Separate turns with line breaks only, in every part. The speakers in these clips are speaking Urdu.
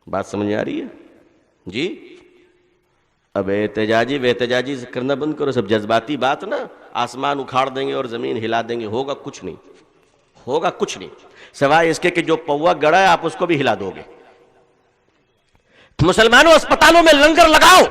بات سمجھ آ رہی ہے جی؟ اب احتجاجی کرنا بند کرو، سب جذباتی بات نا، آسمان اکھاڑ دیں گے اور زمین ہلا دیں گے، ہوگا کچھ نہیں، ہوگا کچھ نہیں سوائے اس کے کہ جو پوا گڑا ہے آپ اس کو بھی ہلا دو گے۔ مسلمانوں اسپتالوں میں لنگر لگاؤ،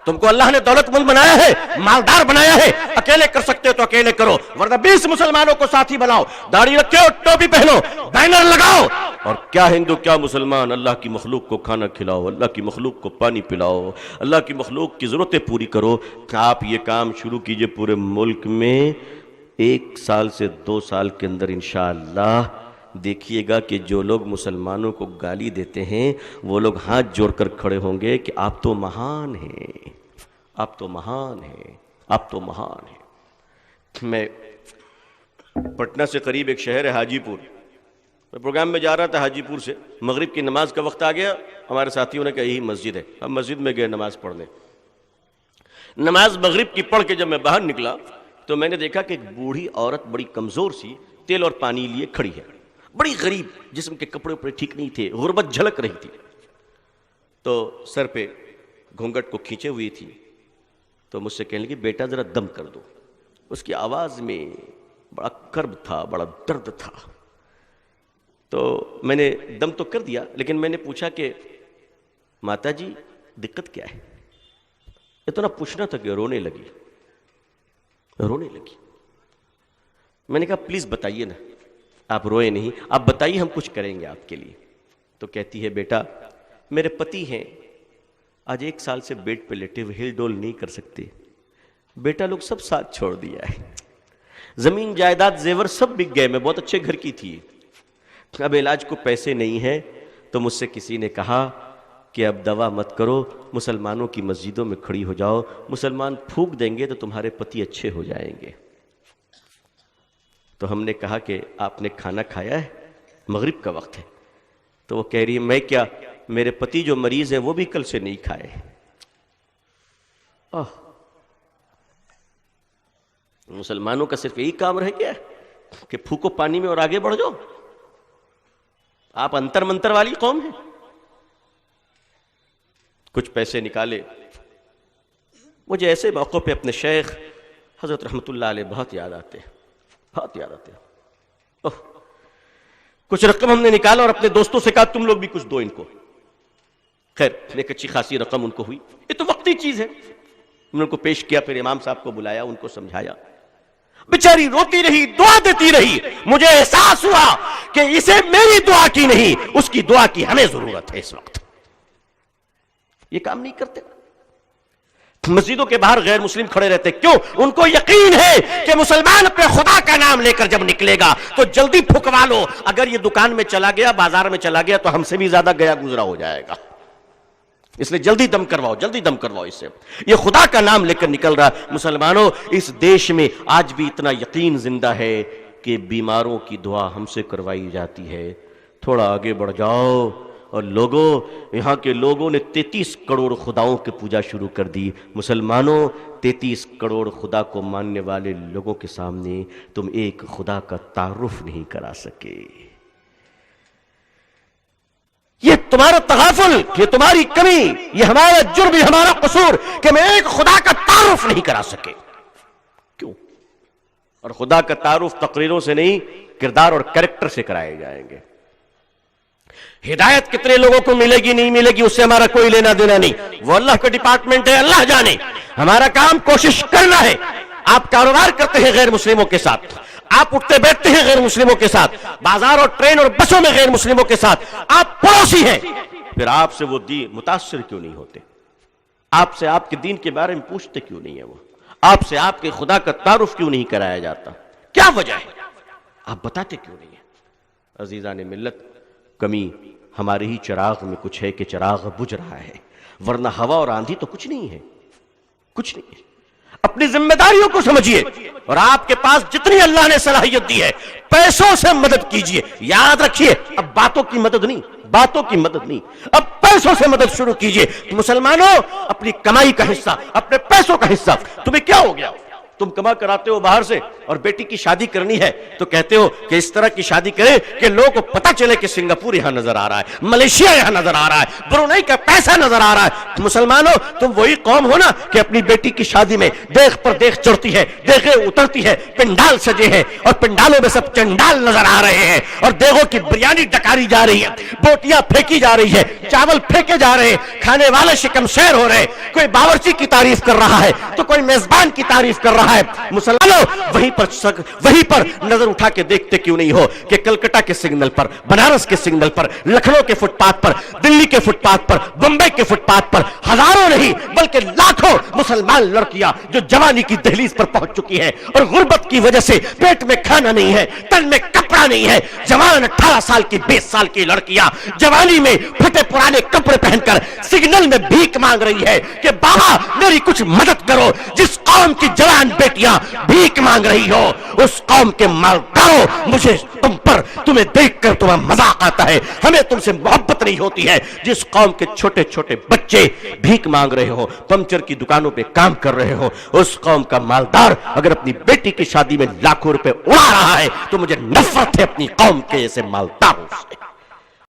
تم کو اللہ نے دولت مند بنایا ہے، مالدار بنایا ہے، اکیلے کر سکتے ہو تو اکیلے کرو، ورنہ 20 مسلمانوں کو ساتھی بناؤ، داڑھی رکھو، ٹوپی پہنو، بینر لگاؤ، اور کیا ہندو کیا مسلمان، اللہ کی مخلوق کو کھانا کھلاؤ، اللہ کی مخلوق کو پانی پلاؤ، اللہ کی مخلوق کی ضرورتیں پوری کرو۔ آپ یہ کام شروع کیجئے پورے ملک میں، 1 سال سے 2 سال کے اندر انشاءاللہ دیکھیے گا کہ جو لوگ مسلمانوں کو گالی دیتے ہیں وہ لوگ ہاتھ جوڑ کر کھڑے ہوں گے کہ آپ تو مہان ہیں، آپ تو مہان ہیں، آپ تو مہان ہیں۔ میں پٹنہ سے قریب ایک شہر ہے حاجی پور، میں پروگرام میں جا رہا تھا حاجی پور سے، مغرب کی نماز کا وقت آ گیا، ہمارے ساتھیوں نے کہا یہی مسجد ہے، ہم مسجد میں گئے نماز پڑھنے۔ نماز مغرب کی پڑھ کے جب میں باہر نکلا تو میں نے دیکھا کہ ایک بوڑھی عورت بڑی کمزور سی تیل اور پانی لیے کھڑی ہے، بڑی غریب، جسم کے کپڑے اپنے ٹھیک نہیں تھے، غربت جھلک رہی تھی، تو سر پہ گھونگھٹ کو کھینچے ہوئی تھی، تو مجھ سے کہنے لگی بیٹا ذرا دم کر دو۔ اس کی آواز میں بڑا کرب تھا، بڑا درد تھا، تو میں نے دم تو کر دیا، لیکن میں نے پوچھا کہ ماتا جی دقت کیا ہے؟ اتنا پوچھنا تھا کہ رونے لگی۔ میں نے کہا پلیز بتائیے نا، آپ روئے نہیں، آپ بتائیے ہم کچھ کریں گے آپ کے لیے۔ تو کہتی ہے بیٹا میرے پتی ہیں، آج 1 سال سے بیڈ پہ لیٹے ہوئے، ہل ڈول نہیں کر سکتے، بیٹا لوگ سب ساتھ چھوڑ دیا ہے، زمین جائیداد زیور سب بک گئے، میں بہت اچھے گھر کی تھی، اب علاج کو پیسے نہیں ہیں، تو مجھ سے کسی نے کہا کہ اب دوا مت کرو، مسلمانوں کی مسجدوں میں کھڑی ہو جاؤ، مسلمان پھونک دیں گے تو تمہارے پتی اچھے ہو جائیں گے۔ تو ہم نے کہا کہ آپ نے کھانا کھایا ہے؟ مغرب کا وقت ہے۔ تو وہ کہہ رہی ہے میں کیا، میرے پتی جو مریض ہیں وہ بھی کل سے نہیں کھائے۔ مسلمانوں کا صرف یہی کام رہ گیا ہے کہ پھونکو پانی میں اور آگے بڑھ جاؤ؟ آپ انتر منتر والی قوم ہیں۔ کچھ پیسے نکالے، مجھے ایسے موقع پہ اپنے شیخ حضرت رحمت اللہ علیہ بہت یاد آتے ہیں، بہت یاد آتے ہیں۔ کچھ رقم ہم نے نکالا اور اپنے دوستوں سے کہا تم لوگ بھی کچھ دو ان کو۔ خیر ایک اچھی خاصی رقم ان کو ہوئی، یہ تو وقتی چیز ہے، ہم نے ان کو پیش کیا، پھر امام صاحب کو بلایا، ان کو سمجھایا، بیچاری روتی رہی، دعا دیتی رہی۔ مجھے احساس ہوا کہ اسے میری دعا کی نہیں، اس کی دعا کی ہمیں ضرورت ہے اس وقت۔ یہ کام نہیں کرتے، مسجدوں کے باہر غیر مسلم کھڑے رہتے، کیوں؟ ان کو یقین ہے کہ مسلمان اپنے خدا کا نام لے کر جب نکلے گا تو جلدی پھکوا لو، اگر یہ دکان میں چلا گیا، بازار میں چلا گیا تو ہم سے بھی زیادہ گیا گزرا ہو جائے گا، اس لیے جلدی دم کرواؤ، جلدی دم کرواؤ اس سے۔ یہ خدا کا نام لے کر نکل رہا۔ مسلمانوں اس دیش میں آج بھی اتنا یقین زندہ ہے کہ بیماروں کی دعا ہم سے کروائی جاتی ہے۔ تھوڑا آگے بڑھ جاؤ اور لوگوں، یہاں کے لوگوں نے 33 کروڑ خداؤں کی پوجا شروع کر دی۔ مسلمانوں 33 کروڑ خدا کو ماننے والے لوگوں کے سامنے تم ایک خدا کا تعارف نہیں کرا سکے۔ یہ تمہارا تغافل، یہ تمہاری کمی، یہ ہمارا جرم، یہ ہمارا قصور کہ میں ایک خدا کا تعارف نہیں کرا سکے۔ کیوں؟ اور خدا کا تعارف تقریروں سے نہیں، کردار اور کریکٹر سے کرائے جائیں گے۔ ہدایت کتنے لوگوں کو ملے گی نہیں ملے گی اس سے ہمارا کوئی لینا دینا نہیں، وہ اللہ کا ڈپارٹمنٹ ہے، اللہ جانے۔ ہمارا کام کوشش کرنا ہے۔ آپ کاروبار کرتے ہیں غیر مسلموں کے ساتھ، آپ اٹھتے بیٹھتے ہیں غیر مسلموں کے ساتھ، بازار اور ٹرین اور بسوں میں غیر مسلموں کے ساتھ، آپ پڑوسی ہیں، پھر آپ سے وہ دین متاثر کیوں نہیں ہوتے؟ آپ سے آپ کے دین کے بارے میں پوچھتے کیوں نہیں ہے؟ وہ آپ سے آپ کے خدا کا تعارف کیوں نہیں کرایا جاتا؟ کیا وجہ ہے؟ آپ بتاتے کیوں نہیں ہیں؟ عزیزان ملت، کمی ہمارے ہی چراغ میں کچھ ہے کہ چراغ بجھ رہا ہے، ورنہ ہوا اور آندھی تو کچھ نہیں ہے، کچھ نہیں ہے۔ اپنی ذمہ داریوں کو سمجھیے، اور آپ کے پاس جتنی اللہ نے صلاحیت دی ہے پیسوں سے مدد کیجئے۔ یاد رکھیے اب باتوں کی مدد نہیں، باتوں کی مدد نہیں، اب پیسوں سے مدد شروع کیجئے۔ مسلمانوں اپنی کمائی کا حصہ، اپنے پیسوں کا حصہ، تمہیں کیا ہو گیا؟ تم کما کر آتے ہو باہر سے اور بیٹی کی شادی کرنی ہے تو کہتے ہو کہ اس طرح کی شادی کرے کہ لوگوں کو پتا چلے کہ سنگاپور یہاں نظر آ رہا ہے، ملیشیا یہاں نظر آ رہا ہے، برونائی کا پیسہ نظر آ رہا ہے۔ مسلمانوں تم وہی قوم ہو نا کہ اپنی بیٹی کی شادی میں دیکھ پر دیکھ چڑھتی ہے، دیکھیں اترتی ہے، پنڈال سجے ہیں اور پنڈالوں میں سب چنڈال نظر آ رہے ہیں اور دیگوں کی بریانی ڈکاری جا رہی ہے، بوٹیاں پھینکی جا رہی ہے، چاول پھینکے جا رہے ہیں، کھانے والے شکم شیر ہو رہے ہیں، کوئی باورچی کی تعریف کر رہا ہے تو کوئی میزبان کی تعریف کر رہا ہے۔ مسلمانوں وہیں پر نظر اٹھا کے دیکھتے کیوں نہیں ہو کہ کلکتہ کے سگنل پر، بنارس کے سگنل پر، لکھنؤ کے فٹ پاتھ پر، دلی کے فٹ پاتھ پر، بمبئی کے فٹ پاتھ پر ہزاروں نہیں بلکہ لاکھوں مسلمان لڑکیاں جو جوانی کی دہلیز پر پہنچ چکی ہیں اور غربت کی وجہ سے پیٹ میں کھانا نہیں ہے، تن میں کپڑا نہیں ہے، جوان 18 سال کی 20 سال کی لڑکیاں جوانی میں پھٹے پرانے کپڑے پہن کر سگنل میں بھیک مانگ رہی ہے کہ بابا میری کچھ مدد کرو۔ جس قوم کی جوان بیٹیاں بھیک مانگ رہی ہو اس قوم کے مالداروں، مجھے تمہیں دیکھ کر تمہیں مذاق آتا ہے، ہمیں تم سے محبت نہیں ہوتی ہے۔ جس قوم کے چھوٹے چھوٹے بچے بھیک مانگ رہے ہو، پنچر کی دکانوں پہ کام کر رہے ہو، اس قوم کا مالدار اگر اپنی بیٹی کی شادی میں لاکھوں روپے اڑا رہا ہے تو مجھے نفرت ہے اپنی قوم کے ایسے مالداروں سے۔